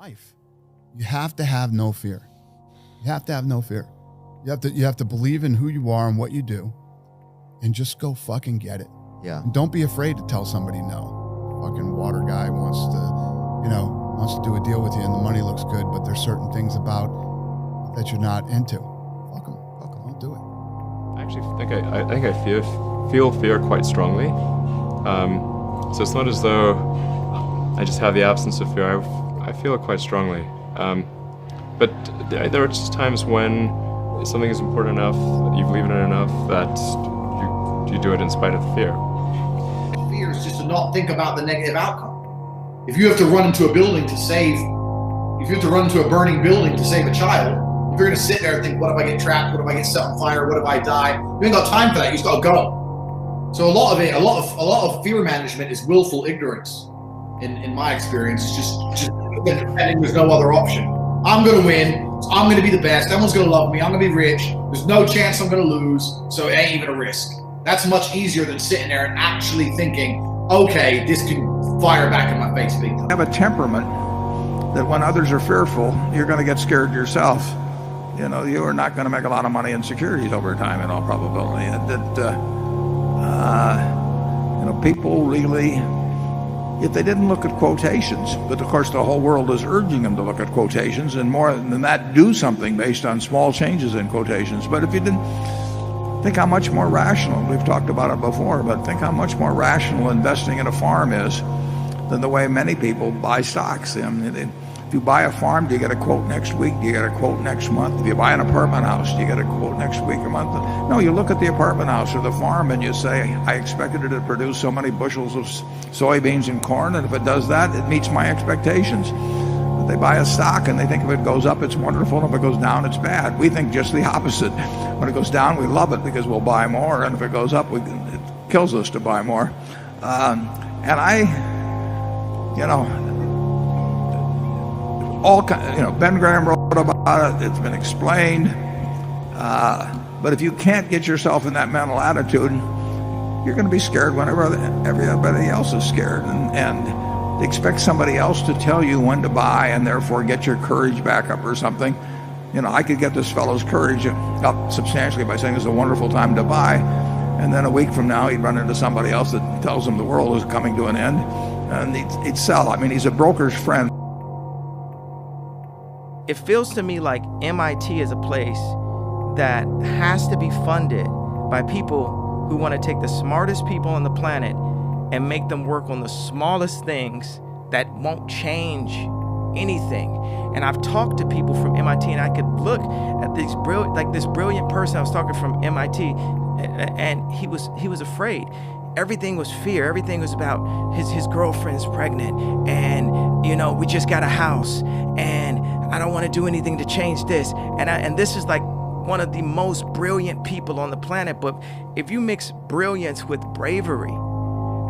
life. You have to have no fear. You have to have no fear. You have to believe in who you are and what you do, and just go fucking get it. Yeah. And don't be afraid to tell somebody no. Fucking water guy wants to do a deal with you, and the money looks good, but there's certain things about that you're not into. Fuck them. Don't do it. I actually think I feel fear quite strongly. So it's not as though I just have the absence of fear. I feel it quite strongly. But there are just times when something is important enough, you believe in it enough, that you do it in spite of the fear. Fear is just to not think about the negative outcome. If you have to run into a building to save, if you have to run into a burning building to save a child, if you're going to sit there and think, what if I get trapped? What if I get set on fire? What if I die? You ain't got time for that. You just got to go. So a lot of fear management is willful ignorance. In my experience, it's just pretending there's no other option. I'm going to win. I'm going to be the best. Everyone's going to love me. I'm going to be rich. There's no chance I'm going to lose. So it ain't even a risk. That's much easier than sitting there and actually thinking, okay, this can fire back in my face big time. Have a temperament that when others are fearful, you're going to get scared yourself. You know, you are not going to make a lot of money in securities over time in all probability. And people really, if they didn't look at quotations, but of course the whole world is urging them to look at quotations, and more than that, do something based on small changes in quotations. But if you didn't, think how much more rational, we've talked about it before, but think how much more rational investing in a farm is than the way many people buy stocks. If you buy a farm, do you get a quote next week? Do you get a quote next month? If you buy an apartment house, do you get a quote next week or month? No, you look at the apartment house or the farm and you say, I expected it to produce so many bushels of soybeans and corn, and if it does that, it meets my expectations. But they buy a stock and they think if it goes up, it's wonderful, and if it goes down, it's bad. We think just the opposite. When it goes down, we love it because we'll buy more, and if it goes up, it kills us to buy more. Ben Graham wrote about it. It's been explained. But if you can't get yourself in that mental attitude, you're going to be scared whenever everybody else is scared, and expect somebody else to tell you when to buy and therefore get your courage back up or something. I could get this fellow's courage up substantially by saying it's a wonderful time to buy, and then a week from now he'd run into somebody else that tells him the world is coming to an end, and he'd sell. I mean, he's a broker's friend. It feels to me like MIT is a place that has to be funded by people who want to take the smartest people on the planet and make them work on the smallest things that won't change anything. And I've talked to people from MIT, and I could look at this brilliant person I was talking from MIT, and he was afraid. Everything was fear. Everything was about his girlfriend's pregnant, and we just got a house, and I don't want to do anything to change this. And this is like one of the most brilliant people on the planet. But if you mix brilliance with bravery,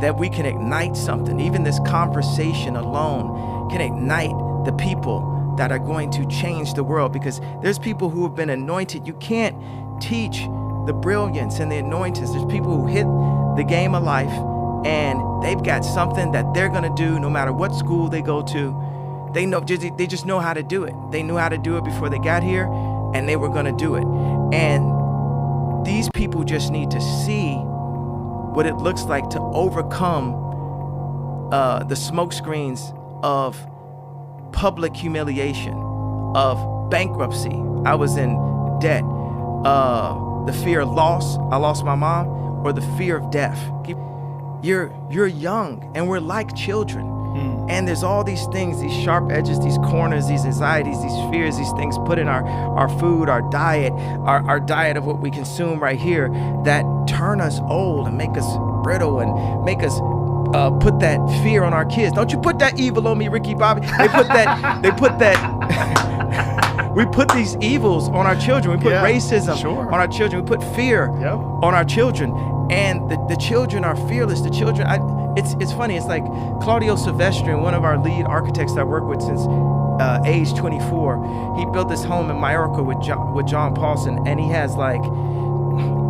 that we can ignite something. Even this conversation alone can ignite the people that are going to change the world, because there's people who have been anointed. You can't teach the brilliance and the anointings. There's people who hit the game of life and they've got something that they're going to do no matter what school they go to. They just know how to do it. They knew how to do it before they got here, and they were going to do it. And these people just need to see what it looks like to overcome the smoke screens of public humiliation, of bankruptcy. I was in debt, the fear of loss. I lost my mom, or the fear of death. You're young, and we're like children. And there's all these things, these sharp edges, these corners, these anxieties, these fears, these things put in our food, our diet, our diet of what we consume right here, that turn us old and make us brittle and make us put that fear on our kids. Don't you put that evil on me, Ricky Bobby. They put that we put these evils on our children. We put racism on our children. We put fear on our children. And the children are fearless. The children, it's funny. It's like Claudio Silvestri, one of our lead architects that I work with since age 24. He built this home in Mallorca with John Paulson, and he has like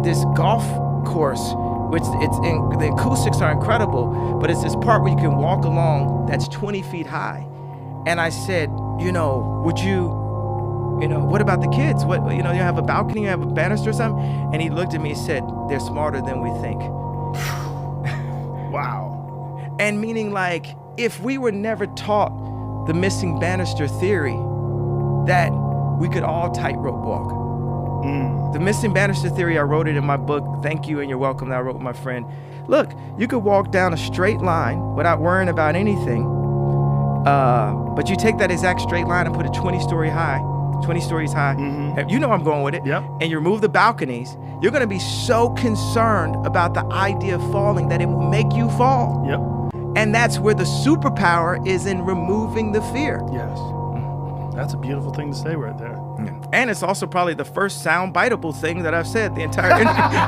this golf course, which the acoustics are incredible, but it's this part where you can walk along that's 20 feet high. And I said, would you, what about the kids? What, you have a balcony, you have a banister or something? And he looked at me and said, they're smarter than we think. Wow. And meaning, like, if we were never taught the missing banister theory, that we could all tightrope walk. The missing banister theory, I wrote it in my book, Thank You and You're Welcome, that I wrote with my friend. Look, you could walk down a straight line without worrying about anything, but you take that exact straight line and put it 20 stories high. You know I'm going with it. Yep. And you remove the balconies, you're going to be so concerned about the idea of falling that it will make you fall. Yep. And that's where the superpower is, in removing the fear. Yes. That's a beautiful thing to say right there. And it's also probably the first sound biteable thing that I've said the entire interview.